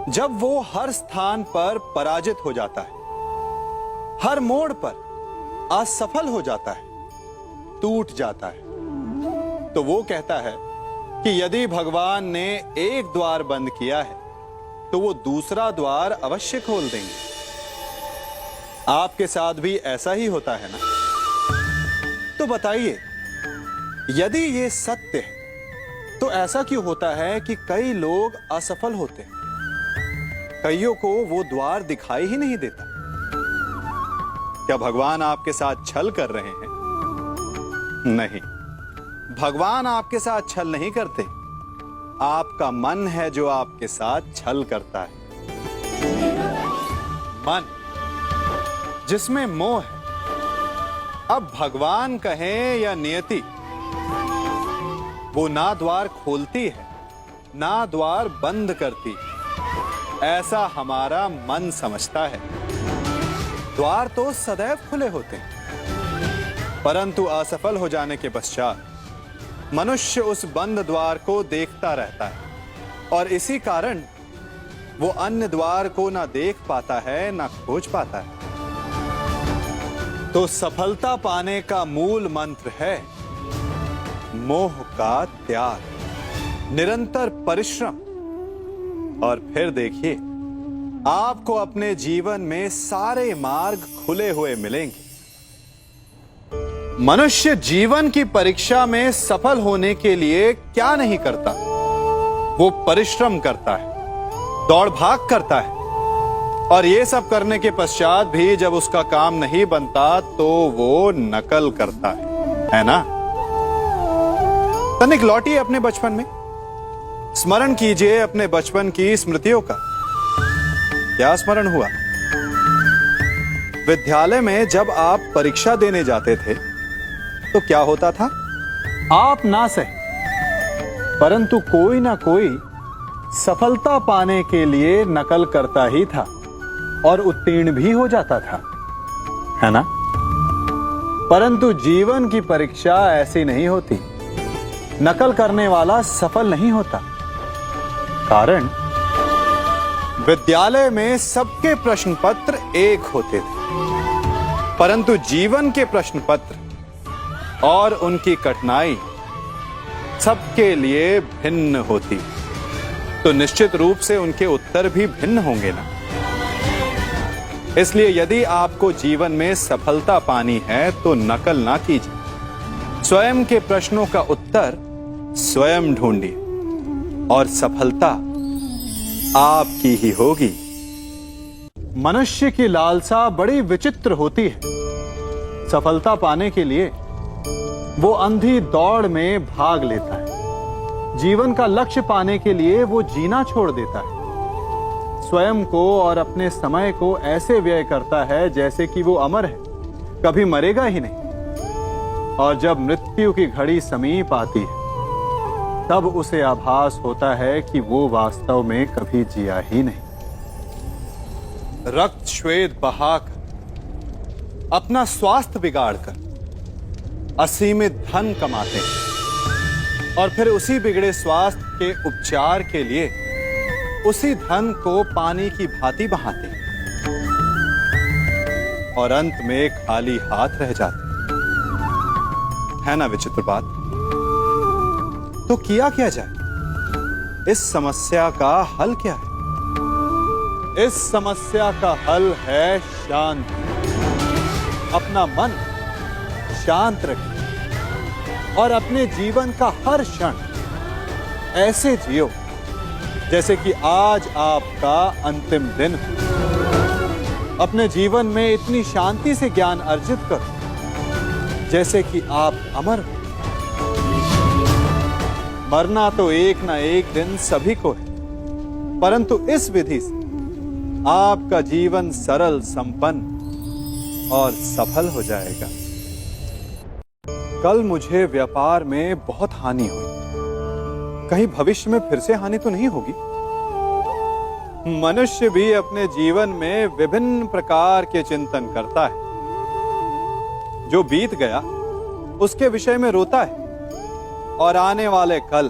जब वो हर स्थान पर पराजित हो जाता है, हर मोड़ पर असफल हो जाता है, टूट जाता है, तो वो कहता है कि यदि भगवान ने एक द्वार बंद किया है तो वो दूसरा द्वार अवश्य खोल देंगे। आपके साथ भी ऐसा ही होता है ना? तो बताइए, यदि ये सत्य है तो ऐसा क्यों होता है कि कई लोग असफल होते हैं, कईयों को वो द्वार दिखाई ही नहीं देता? क्या भगवान आपके साथ छल कर रहे हैं? नहीं, भगवान आपके साथ छल नहीं करते। आपका मन है जो आपके साथ छल करता है। मन जिसमें मोह है। अब भगवान कहें या नियति, वो ना द्वार खोलती है ना द्वार बंद करती, ऐसा हमारा मन समझता है। द्वार तो सदैव खुले होते हैं, परंतु असफल हो जाने के पश्चात मनुष्य उस बंद द्वार को देखता रहता है और इसी कारण वो अन्य द्वार को ना देख पाता है ना खोज पाता है। तो सफलता पाने का मूल मंत्र है मोह का त्याग, निरंतर परिश्रम। और फिर देखिए, आपको अपने जीवन में सारे मार्ग खुले हुए मिलेंगे। मनुष्य जीवन की परीक्षा में सफल होने के लिए क्या नहीं करता? वो परिश्रम करता है, दौड़ भाग करता है, और ये सब करने के पश्चात भी जब उसका काम नहीं बनता तो वो नकल करता है ना? तनिक लौटिए अपने बचपन में, स्मरण कीजिए अपने बचपन की स्मृतियों का। क्या स्मरण हुआ? विद्यालय में जब आप परीक्षा देने जाते थे तो क्या होता था? आप ना सहे, परंतु कोई ना कोई सफलता पाने के लिए नकल करता ही था और उत्तीर्ण भी हो जाता था, है ना? परंतु जीवन की परीक्षा ऐसी नहीं होती। नकल करने वाला सफल नहीं होता। कारण विद्यालय में सबके प्रश्न पत्र एक होते थे, परंतु जीवन के प्रश्न पत्र और उनकी कठिनाई सबके लिए भिन्न होती। तो निश्चित रूप से उनके उत्तर भी भिन्न होंगे ना। इसलिए यदि आपको जीवन में सफलता पानी है तो नकल ना कीजिए। स्वयं के प्रश्नों का उत्तर स्वयं ढूंढिए और सफलता आपकी ही होगी। मनुष्य की लालसा बड़ी विचित्र होती है। सफलता पाने के लिए वो अंधी दौड़ में भाग लेता है। जीवन का लक्ष्य पाने के लिए वो जीना छोड़ देता है। स्वयं को और अपने समय को ऐसे व्यय करता है जैसे कि वो अमर है, कभी मरेगा ही नहीं। और जब मृत्यु की घड़ी समीप आती है तब उसे आभास होता है कि वो वास्तव में कभी जिया ही नहीं। रक्त श्वेत बहाकर, अपना स्वास्थ्य बिगाड़कर असीमित धन कमाते हैं और फिर उसी बिगड़े स्वास्थ्य के उपचार के लिए उसी धन को पानी की भांति बहाते हैं और अंत में खाली हाथ रह जाते है ना? विचित्र बात। तो किया क्या जाए? इस समस्या का हल क्या है? इस समस्या का हल है शांति। अपना मन शांत रखिए और अपने जीवन का हर क्षण ऐसे जियो जैसे कि आज आपका अंतिम दिन हो। अपने जीवन में इतनी शांति से ज्ञान अर्जित करो जैसे कि आप अमर हो। मरना तो एक ना एक दिन सभी को है, परंतु इस विधि से आपका जीवन सरल, संपन्न और सफल हो जाएगा। कल मुझे व्यापार में बहुत हानि हुई, कहीं भविष्य में फिर से हानि तो नहीं होगी? मनुष्य भी अपने जीवन में विभिन्न प्रकार के चिंतन करता है। जो बीत गया उसके विषय में रोता है और आने वाले कल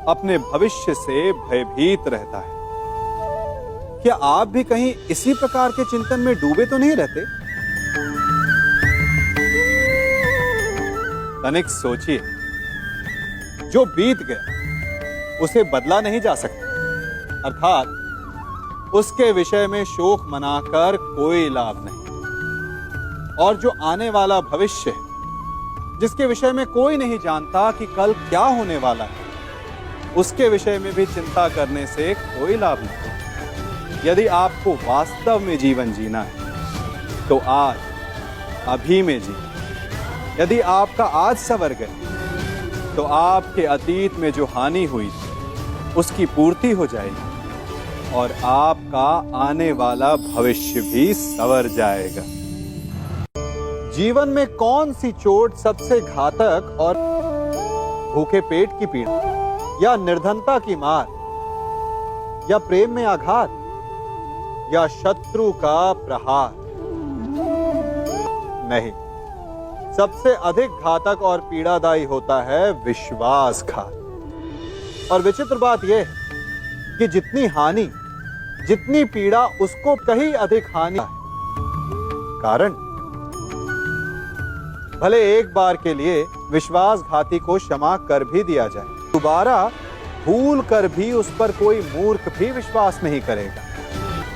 अपने भविष्य से भयभीत रहता है। क्या आप भी कहीं इसी प्रकार के चिंतन में डूबे तो नहीं रहते? तनिक सोचिए, जो बीत गया उसे बदला नहीं जा सकता, अर्थात उसके विषय में शोक मनाकर कोई लाभ नहीं। और जो आने वाला भविष्य है, जिसके विषय में कोई नहीं जानता कि कल क्या होने वाला है, उसके विषय में भी चिंता करने से कोई लाभ नहीं। यदि आपको वास्तव में जीवन जीना है तो आज, अभी में जी। यदि आपका आज संवर गया तो आपके अतीत में जो हानि हुई थी उसकी पूर्ति हो जाएगी और आपका आने वाला भविष्य भी संवर जाएगा। जीवन में कौन सी चोट सबसे घातक और भूखे पेट की पीड़ा, या निर्धनता की मार, या प्रेम में आघात, या शत्रु का प्रहार? नहीं, सबसे अधिक घातक और पीड़ादायी होता है विश्वासघात। और विचित्र बात यह है कि जितनी हानि, जितनी पीड़ा, उसको कहीं अधिक हानि है। कारण भले एक बार के लिए विश्वासघाती को क्षमा कर भी दिया जाए, दोबारा भूल कर भी उस पर कोई मूर्ख भी विश्वास नहीं करेगा।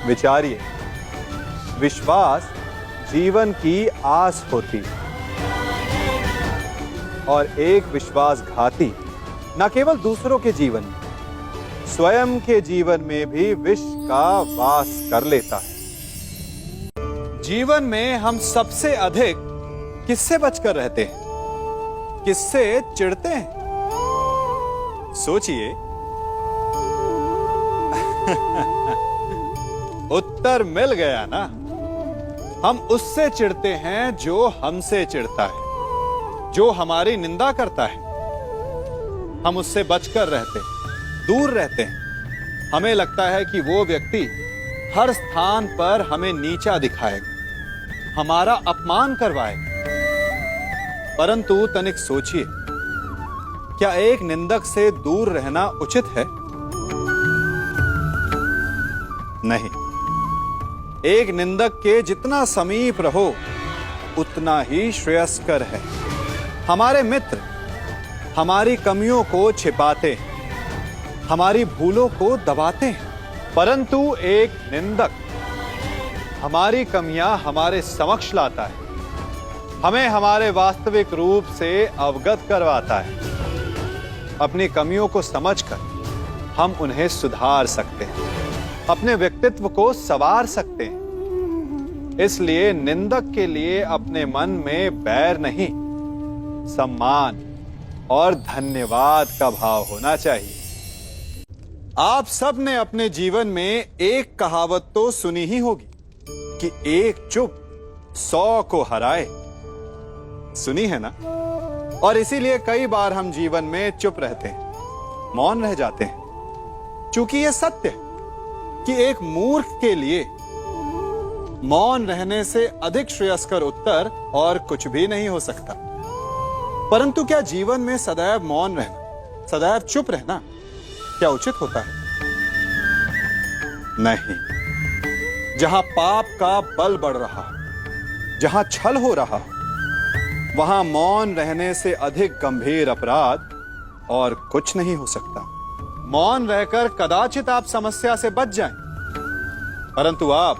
विचारिए, विश्वास जीवन की आस होती है और एक विश्वासघाती न केवल दूसरों के जीवन में, स्वयं के जीवन में भी विष का वास कर लेता है। जीवन में हम सबसे अधिक किससे बचकर रहते हैं? किससे चिढ़ते हैं? सोचिए। उत्तर मिल गया ना। हम उससे चिढ़ते हैं जो हमसे चिढ़ता है, जो हमारी निंदा करता है। हम उससे बचकर रहते हैं, दूर रहते हैं। हमें लगता है कि वो व्यक्ति हर स्थान पर हमें नीचा दिखाएगा, हमारा अपमान करवाएगा। परंतु तनिक सोचिए, क्या एक निंदक से दूर रहना उचित है? नहीं। एक निंदक के जितना समीप रहो उतना ही श्रेयस्कर है। हमारे मित्र हमारी कमियों को छिपाते हैं, हमारी भूलों को दबाते हैं, परंतु एक निंदक हमारी कमियां हमारे समक्ष लाता है, हमें हमारे वास्तविक रूप से अवगत करवाता है। अपनी कमियों को समझकर हम उन्हें सुधार सकते हैं, अपने व्यक्तित्व को संवार सकते हैं। इसलिए निंदक के लिए अपने मन में बैर नहीं, सम्मान और धन्यवाद का भाव होना चाहिए। आप सब ने अपने जीवन में एक कहावत तो सुनी ही होगी कि एक चुप 100 को हराए। सुनी है ना? और इसीलिए कई बार हम जीवन में चुप रहते हैं, मौन रह जाते हैं, क्योंकि यह सत्य है कि एक मूर्ख के लिए मौन रहने से अधिक श्रेयस्कर उत्तर और कुछ भी नहीं हो सकता। परंतु क्या जीवन में सदैव मौन रहना, सदैव चुप रहना क्या उचित होता है? नहीं। जहां पाप का बल बढ़ रहा, जहां छल हो रहा, वहां मौन रहने से अधिक गंभीर अपराध और कुछ नहीं हो सकता। मौन रहकर कदाचित आप समस्या से बच जाएं, परंतु आप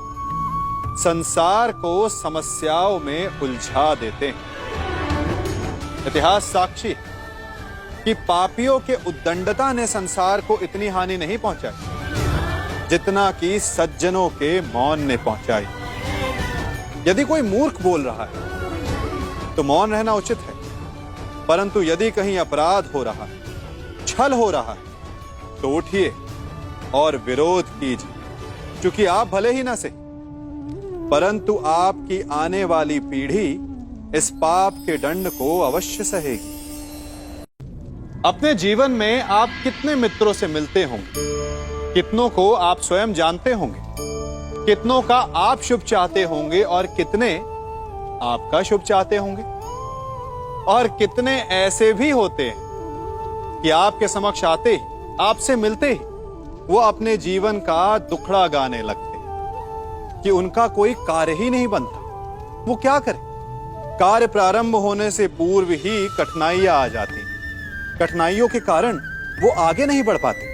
संसार को समस्याओं में उलझा देते हैं। इतिहास साक्षी है कि पापियों के उद्दंडता ने संसार को इतनी हानि नहीं पहुंचाई जितना कि सज्जनों के मौन ने पहुंचाई। यदि कोई मूर्ख बोल रहा है तो मौन रहना उचित है, परंतु यदि कहीं अपराध हो रहा है, छल हो रहा है, तो उठिए और विरोध कीजिए, क्योंकि आप भले ही ना सही, परंतु आपकी आने वाली पीढ़ी इस पाप के दंड को अवश्य सहेगी। अपने जीवन में आप कितने मित्रों से मिलते होंगे, कितनों को आप स्वयं जानते होंगे, कितनों का आप शुभ चाहते होंगे और कितने आपका शुभ चाहते होंगे, और कितने ऐसे भी होते हैं कि आपके समक्ष आते ही, आपसे मिलते ही वो अपने जीवन का दुखड़ा गाने लगते हैं कि उनका कोई कार्य ही नहीं बनता। वो क्या करें? कार्य प्रारंभ होने से पूर्व ही कठिनाइयां आ जाती। कठिनाइयों के कारण वो आगे नहीं बढ़ पाते।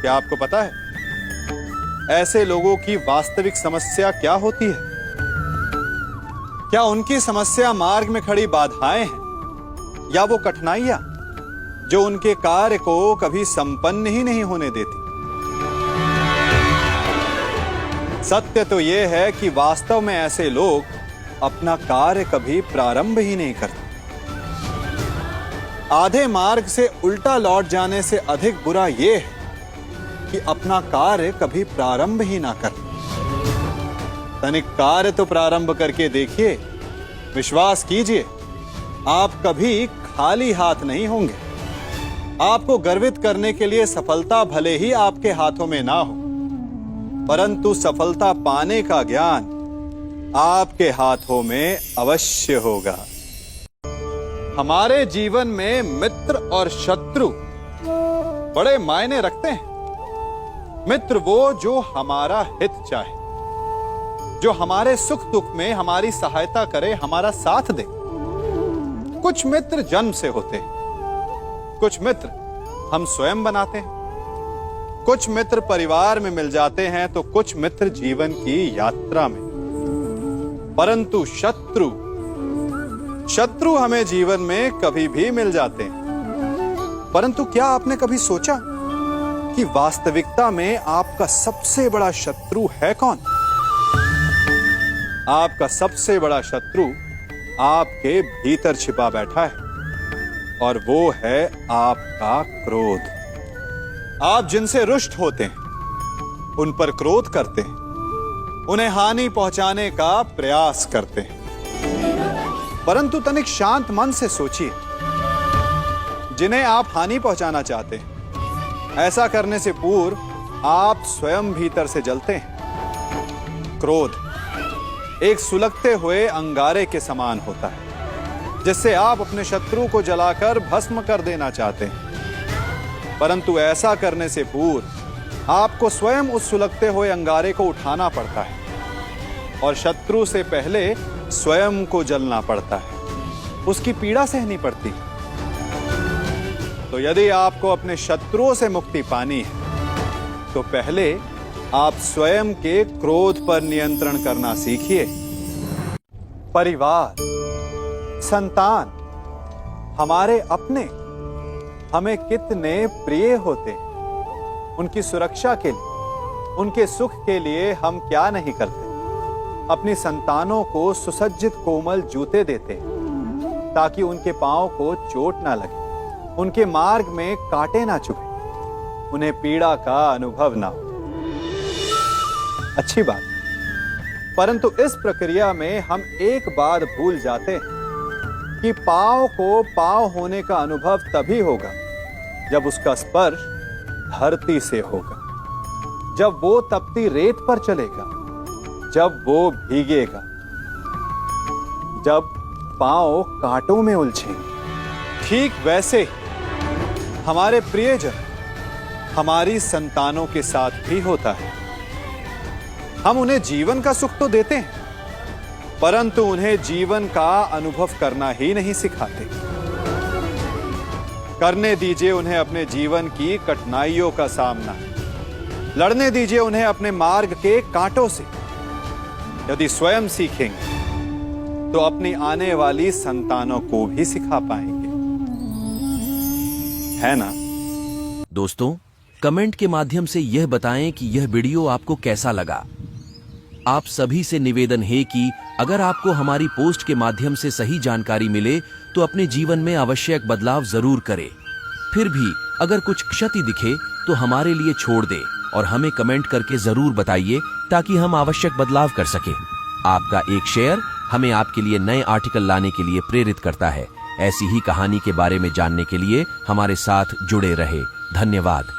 क्या आपको पता है ऐसे लोगों की वास्तविक समस्या क्या होती है? क्या उनकी समस्या मार्ग में खड़ी बाधाएं हैं या वो कठिनाइयां जो उनके कार्य को कभी संपन्न ही नहीं होने देती? सत्य तो यह है कि वास्तव में ऐसे लोग अपना कार्य कभी प्रारंभ ही नहीं करते। आधे मार्ग से उल्टा लौट जाने से अधिक बुरा यह है कि अपना कार्य कभी प्रारंभ ही ना कर। तनिक कार्य तो प्रारंभ करके देखिए, विश्वास कीजिए आप कभी खाली हाथ नहीं होंगे। आपको गर्वित करने के लिए सफलता भले ही आपके हाथों में ना हो, परंतु सफलता पाने का ज्ञान आपके हाथों में अवश्य होगा। हमारे जीवन में मित्र और शत्रु बड़े मायने रखते हैं। मित्र वो जो हमारा हित चाहे, जो हमारे सुख दुख में हमारी सहायता करे, हमारा साथ दे। कुछ मित्र जन्म से होते हैं, कुछ मित्र हम स्वयं बनाते हैं, कुछ मित्र परिवार में मिल जाते हैं, तो कुछ मित्र जीवन की यात्रा में। परंतु शत्रु हमें जीवन में कभी भी मिल जाते हैं। परंतु क्या आपने कभी सोचा कि वास्तविकता में आपका सबसे बड़ा शत्रु है कौन? आपका सबसे बड़ा शत्रु आपके भीतर छिपा बैठा है और वो है आपका क्रोध। आप जिनसे रुष्ट होते हैं, उन पर क्रोध करते हैं, उन्हें हानि पहुंचाने का प्रयास करते हैं। परंतु तनिक शांत मन से सोचिए, जिन्हें आप हानि पहुंचाना चाहते हैं, ऐसा करने से पूर्व आप स्वयं भीतर से जलते हैं। क्रोध एक सुलगते हुए अंगारे के समान होता है, जिससे आप अपने शत्रु को जलाकर भस्म कर देना चाहते हैं। परंतु ऐसा करने से पूर्व आपको स्वयं उस सुलगते हुए अंगारे को उठाना पड़ता है और शत्रु से पहले स्वयं को जलना पड़ता है, उसकी पीड़ा सहनी पड़ती है। तो यदि आपको अपने शत्रुओं से मुक्ति पानी है, तो पहले आप स्वयं के क्रोध पर नियंत्रण करना सीखिए। परिवार, संतान, हमारे अपने हमें कितने प्रिय होते हैं। उनकी सुरक्षा के लिए, उनके सुख के लिए हम क्या नहीं करते। अपनी संतानों को सुसज्जित कोमल जूते देते हैं ताकि उनके पांव को चोट ना लगे, उनके मार्ग में कांटे ना चुभे, उन्हें पीड़ा का अनुभव ना हो। अच्छी बात, परंतु इस प्रक्रिया में हम एक बात भूल जाते हैं कि पांव को पांव होने का अनुभव तभी होगा जब उसका स्पर्श धरती से होगा, जब वो तपती रेत पर चलेगा, जब वो भीगेगा, जब पांव कांटों में उलझेंगे। ठीक वैसे ही हमारे प्रियजन हमारी संतानों के साथ भी होता है। हम उन्हें जीवन का सुख तो देते हैं, परंतु उन्हें जीवन का अनुभव करना ही नहीं सिखाते। करने दीजिए उन्हें अपने जीवन की कठिनाइयों का सामना, लड़ने दीजिए उन्हें अपने मार्ग के कांटों से। यदि स्वयं सीखेंगे तो अपनी आने वाली संतानों को भी सिखा पाएंगे, है ना? दोस्तों, कमेंट के माध्यम से यह बताएं कि यह वीडियो आपको कैसा लगा। आप सभी से निवेदन है कि अगर आपको हमारी पोस्ट के माध्यम से सही जानकारी मिले तो अपने जीवन में आवश्यक बदलाव जरूर करें। फिर भी अगर कुछ क्षति दिखे तो हमारे लिए छोड़ दे और हमें कमेंट करके जरूर बताइए ताकि हम आवश्यक बदलाव कर सकें। आपका एक शेयर हमें आपके लिए नए आर्टिकल लाने के लिए प्रेरित करता है। ऐसी ही कहानी के बारे में जानने के लिए हमारे साथ जुड़े रहे। धन्यवाद।